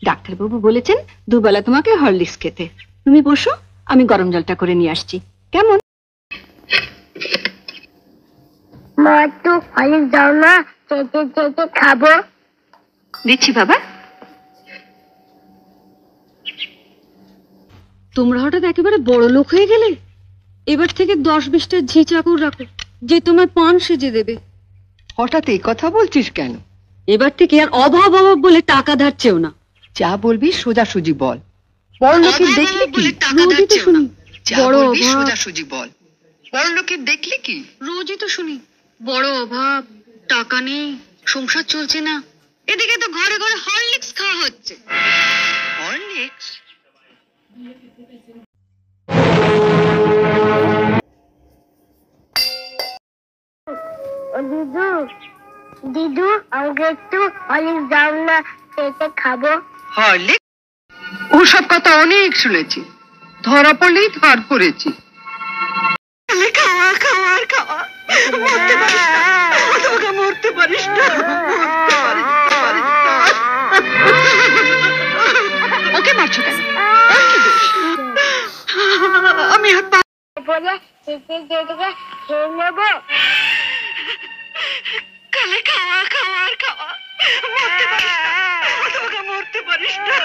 ডাক্তারবাবু বলেছেন দুবেলা তোমাকে হরলিক্স খেতে। তুমি বসো, আমি গরম জলটা করে নিয়ে আসছি। কেমন? মা একটু হরলিক্স দাও না, চেটে চেটে খাবো। দিচ্ছি বাবা। তোমরা হঠাৎ একেবারে বড় লোক হয়ে গেলে। এবার থেকে 10-20টা ঝি চাকর রাখো, যে তোমায় পান সেজে দেবে। হঠাৎ এই কথা বলছিস কেন? এবার থেকে আর অভাব অভাব বলে টাকা ধার চেও না। যা বলবি সোজাসুজি বল। বড় লোকের দেখলি কি? রোজই তো শুনি বড় অভাব। সোজাসুজি বল। বড় লোকের দেখলি কি? রোজই তো শুনি বড় অভাব, টাকা নেই, সংসার চলছে না। এদিকে তো ঘরে ঘরে হরলিক্স খাওয়া হচ্ছে। হরলিক্স? দিদু, দিদু আমাকে একটু হরলিক্স দাও না, চেটে খাবো। হরলিক্স? ওসব কথা অনেক শুনেছি, ধরা পড়লেই ধার করেছি। খাওয়া খাওয়া আর খাওয়া, মরতে পারিস না, তোকে মরতে পারিস না, ওকে মারছো কেন? আমি আর বলে চেটে চেটে খেয়ে নেবো। কালে খাওয়া খাওয়া আর খাওয়া, মরতে পারিস না, তোকে মরতে পারিস না।